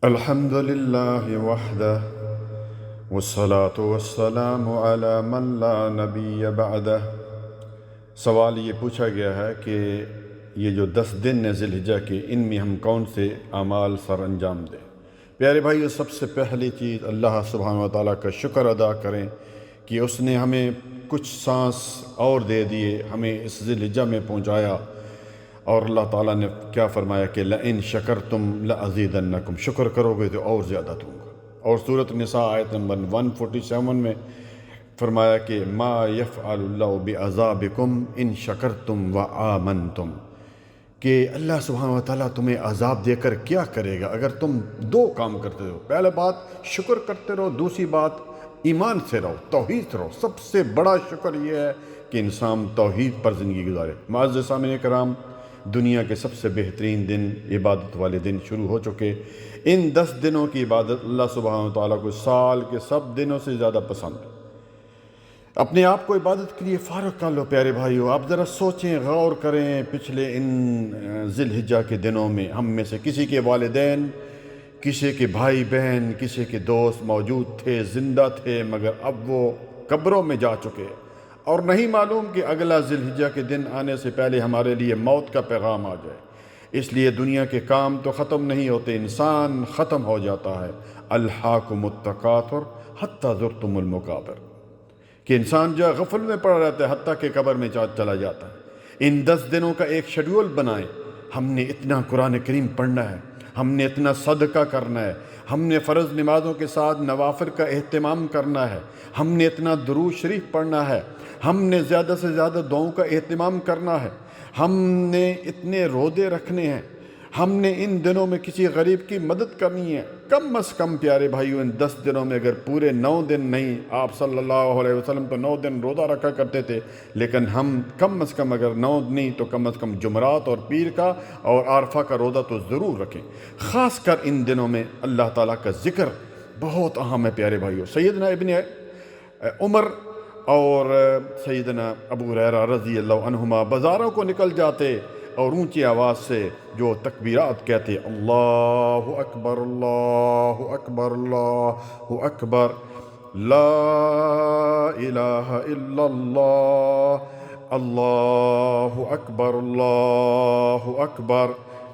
الحمد للہ وحدہ والصلاة والسلام علی من لا نبی بعدہ۔ سوال یہ پوچھا گیا ہے کہ یہ جو 10 دن ہیں ذی الحجہ کے، ان میں ہم کون سے اعمال سر انجام دیں؟ پیارے بھائیو، سب سے پہلی چیز اللہ سبحانہ و تعالیٰ کا شکر ادا کریں کہ اس نے ہمیں کچھ سانس اور دے دیے، ہمیں اس ذی الحجہ میں پہنچایا، اور اللہ تعالیٰ نے کیا فرمایا کہ لَإِن شَكَرْتُمْ لَأَزِيدَنَّكُمْ، شکر کرو گے تو اور زیادہ دوں گا۔ اور سورۃ النساء آیت نمبر 147 میں فرمایا کہ مَا يَفْعَلُ اللَّهُ بِعَذَابِكُمْ إِن شَكَرْتُمْ وَآمَنْتُمْ، کہ اللہ سبحانہ وتعالیٰ تمہیں عذاب دے کر کیا کرے گا اگر تم دو کام کرتے رہو۔ پہلے بات شکر کرتے رہو، دوسری بات ایمان سے رہو، توحید سے رہو۔ سب سے بڑا شکر یہ ہے کہ انسان توحید پر زندگی گزارے۔ معزز سامعین کرام، دنیا کے سب سے بہترین دن، عبادت والے دن شروع ہو چکے۔ ان 10 دنوں کی عبادت اللہ سبحانہ وتعالیٰ کو سال کے سب دنوں سے زیادہ پسند ہے۔ اپنے آپ کو عبادت کے لیے فارغ کر لو پیارے بھائیو۔ آپ ذرا سوچیں، غور کریں، پچھلے ان ذی الحجہ کے دنوں میں ہم میں سے کسی کے والدین، کسی کے بھائی بہن، کسی کے دوست موجود تھے، زندہ تھے، مگر اب وہ قبروں میں جا چکے، اور نہیں معلوم کہ اگلا ذی الحجہ کے دن آنے سے پہلے ہمارے لیے موت کا پیغام آ جائے۔ اس لیے دنیا کے کام تو ختم نہیں ہوتے، انسان ختم ہو جاتا ہے۔ الہاکم التکاثر حتی زرتم المقابر، کہ انسان جو غفل میں پڑا رہتا ہے حتیٰ کہ قبر میں چلا جاتا ہے۔ ان 10 دنوں کا ایک شیڈول بنائیں۔ ہم نے اتنا قرآن کریم پڑھنا ہے، ہم نے اتنا صدقہ کرنا ہے، ہم نے فرض نمازوں کے ساتھ نوافل کا اہتمام کرنا ہے، ہم نے اتنا درود شریف پڑھنا ہے، ہم نے زیادہ سے زیادہ دعاؤں کا اہتمام کرنا ہے، ہم نے اتنے روزے رکھنے ہیں، ہم نے ان دنوں میں کسی غریب کی مدد کرنی ہے۔ کم از کم پیارے بھائیو، ان 10 دنوں میں اگر پورے 9 دن نہیں، آپ صلی اللہ علیہ وسلم تو 9 دن روزہ رکھا کرتے تھے، لیکن ہم کم از کم اگر 9 نہیں تو کم از کم جمعرات اور پیر کا اور عرفہ کا روزہ تو ضرور رکھیں۔ خاص کر ان دنوں میں اللہ تعالیٰ کا ذکر بہت اہم ہے پیارے بھائیو۔ سیدنا ابن عمر اور سیدنا ابو ہریرہ رضی اللہ عنہما بازاروں کو نکل جاتے اور اونچی آواز سے جو تکبیرات کہتے، اللہ اکبر اللہ اکبر اللہ اکبر، لا الہ الا اللہ، اللہ اکبر اللہ اکبر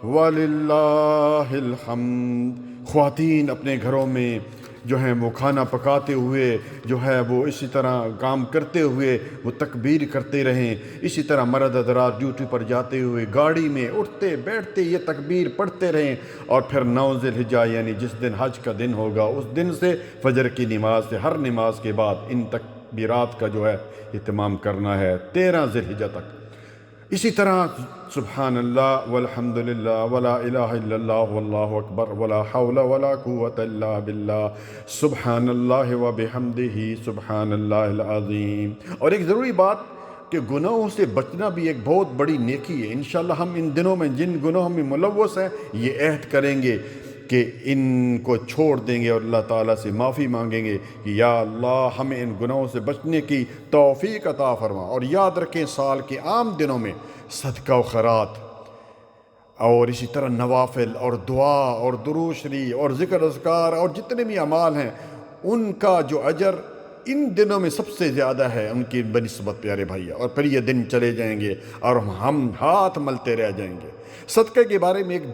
وللہ الحمد۔ خواتین اپنے گھروں میں جو ہیں وہ کھانا پکاتے ہوئے جو ہے وہ اسی طرح کام کرتے ہوئے وہ تکبیر کرتے رہیں، اسی طرح مرد حضرات ڈیوٹی پر جاتے ہوئے گاڑی میں اٹھتے بیٹھتے یہ تکبیر پڑھتے رہیں، اور پھر 9 ذی الحجہ یعنی جس دن حج کا دن ہوگا اس دن سے فجر کی نماز سے ہر نماز کے بعد ان تکبیرات کا جو ہے اہتمام کرنا ہے 13 ذی الحجہ تک۔ اسی طرح سبحان اللہ والحمد للہ ولا الہ الا اللہ واللہ اکبر ولا حول ولا قوت الا باللہ سبحان اللہ وبحمدہ سبحان اللہ العظیم۔ اور ایک ضروری بات کہ گناہوں سے بچنا بھی ایک بہت بڑی نیکی ہے۔ انشاءاللہ ہم ان دنوں میں جن گناہوں میں ملوث ہیں یہ عہد کریں گے کہ ان کو چھوڑ دیں گے اور اللہ تعالیٰ سے معافی مانگیں گے کہ یا اللہ ہمیں ان گناہوں سے بچنے کی توفیق عطا فرما۔ اور یاد رکھیں سال کے عام دنوں میں صدقہ و خیرات اور اسی طرح نوافل اور دعا اور درود شریف اور ذکر اذکار اور جتنے بھی اعمال ہیں ان کا جو اجر ان دنوں میں سب سے زیادہ ہے ان کی بنسبت پیارے بھائی۔ اور پھر یہ دن چلے جائیں گے اور ہم ہاتھ ملتے رہ جائیں گے۔ صدقے کے بارے میں ایک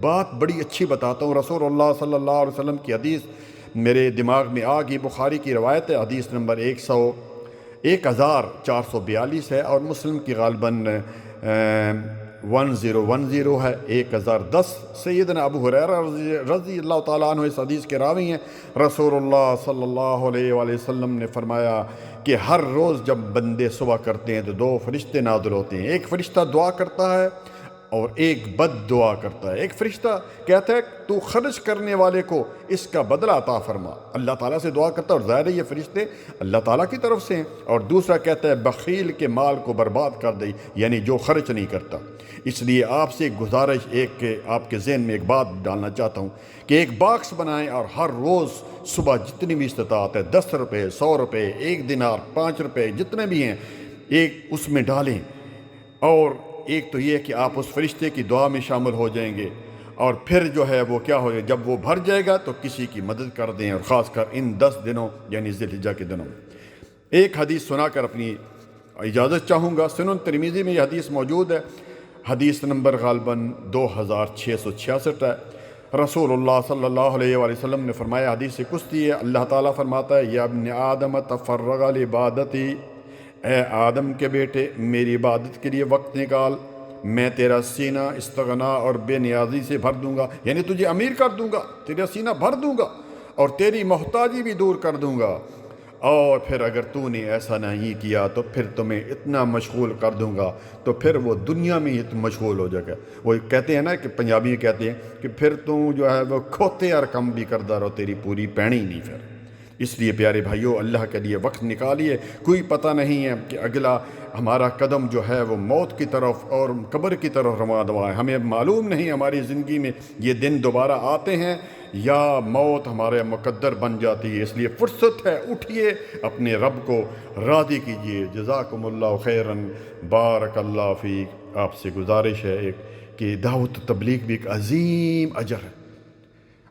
بات بڑی اچھی بتاتا ہوں۔ رسول اللہ صلی اللہ علیہ وسلم کی حدیث میرے دماغ میں آ گئی، بخاری کی روایت ہے، حدیث نمبر 1442 ہے، اور مسلم کی غالباً 1010 ہے، 1010۔ سیدنا ابو ہریرہ رضی اللہ تعالیٰ عنہ اس حدیث کے راوی ہیں۔ رسول اللہ صلی اللہ علیہ وآلہ وسلم نے فرمایا کہ ہر روز جب بندے صبح کرتے ہیں تو 2 فرشتے نازل ہوتے ہیں، ایک فرشتہ دعا کرتا ہے اور ایک بد دعا کرتا ہے۔ ایک فرشتہ کہتا ہے تو خرچ کرنے والے کو اس کا بدلہ عطا فرما، اللہ تعالیٰ سے دعا کرتا ہے، اور ظاہر ہے یہ فرشتے اللہ تعالیٰ کی طرف سے ہیں۔ اور دوسرا کہتا ہے بخیل کے مال کو برباد کر دے، یعنی جو خرچ نہیں کرتا۔ اس لیے آپ سے ایک گزارش، ایک آپ کے ذہن میں ایک بات ڈالنا چاہتا ہوں کہ ایک باکس بنائیں اور ہر روز صبح جتنی بھی استطاعت ہے 10 روپے، 100 روپے، 1 دینار، 5 روپے، جتنے بھی ہیں ایک اس میں ڈالیں۔ اور ایک تو یہ کہ آپ اس فرشتے کی دعا میں شامل ہو جائیں گے، اور پھر جو ہے وہ کیا ہو جائے، جب وہ بھر جائے گا تو کسی کی مدد کر دیں، اور خاص کر ان 10 دنوں یعنی ذی الحجہ کے دنوں میں۔ ایک حدیث سنا کر اپنی اجازت چاہوں گا۔ سنن ترمذی میں یہ حدیث موجود ہے، حدیث نمبر غالباً 2666 ہے۔ رسول اللہ صلی اللہ علیہ وآلہ وسلم نے فرمایا، حدیث قدسی ہے، اللہ تعالیٰ فرماتا ہے، یا ابن آدم تفرغ لعبادتی، اے آدم کے بیٹے میری عبادت کے لیے وقت نکال، میں تیرا سینہ استغنا اور بے نیازی سے بھر دوں گا، یعنی تجھے امیر کر دوں گا، تیرا سینہ بھر دوں گا اور تیری محتاجی بھی دور کر دوں گا، اور پھر اگر تو نے ایسا نہیں کیا تو پھر تمہیں اتنا مشغول کر دوں گا، تو پھر وہ دنیا میں ہی مشغول ہو جائے گا۔ وہ کہتے ہیں نا کہ پنجابی کہتے ہیں کہ پھر تو جو ہے وہ کھوتے اور کم بھی کردہ رہو، تیری پوری پینی نہیں پھر۔ اس لیے پیارے بھائیوں، اللہ کے لیے وقت نکالیے، کوئی پتہ نہیں ہے کہ اگلا ہمارا قدم جو ہے وہ موت کی طرف اور قبر کی طرف رواں دوا ہے، ہمیں معلوم نہیں ہماری زندگی میں یہ دن دوبارہ آتے ہیں یا موت ہمارے مقدر بن جاتی ہے۔ اس لیے فرصت ہے، اٹھیے، اپنے رب کو راضی کیجیے۔ جزاکم اللہ خیراً، بارک اللہ فیک۔ آپ سے گزارش ہے ایک کہ دعوت و تبلیغ بھی ایک عظیم اجر ہے۔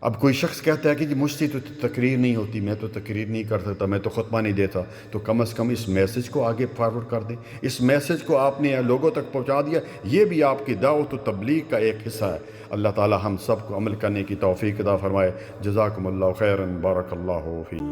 اب کوئی شخص کہتا ہے کہ جی مجھ سے تو تقریر نہیں ہوتی، میں تو تقریر نہیں کر سکتا، میں تو خطبہ نہیں دیتا، تو کم از کم اس میسج کو آگے فارورڈ کر دیں۔ اس میسج کو آپ نے لوگوں تک پہنچا دیا، یہ بھی آپ کی دعوت و تبلیغ کا ایک حصہ ہے۔ اللہ تعالی ہم سب کو عمل کرنے کی توفیق عطا فرمائے۔ جزاکم اللہ خیراً، بارک اللہ فیک۔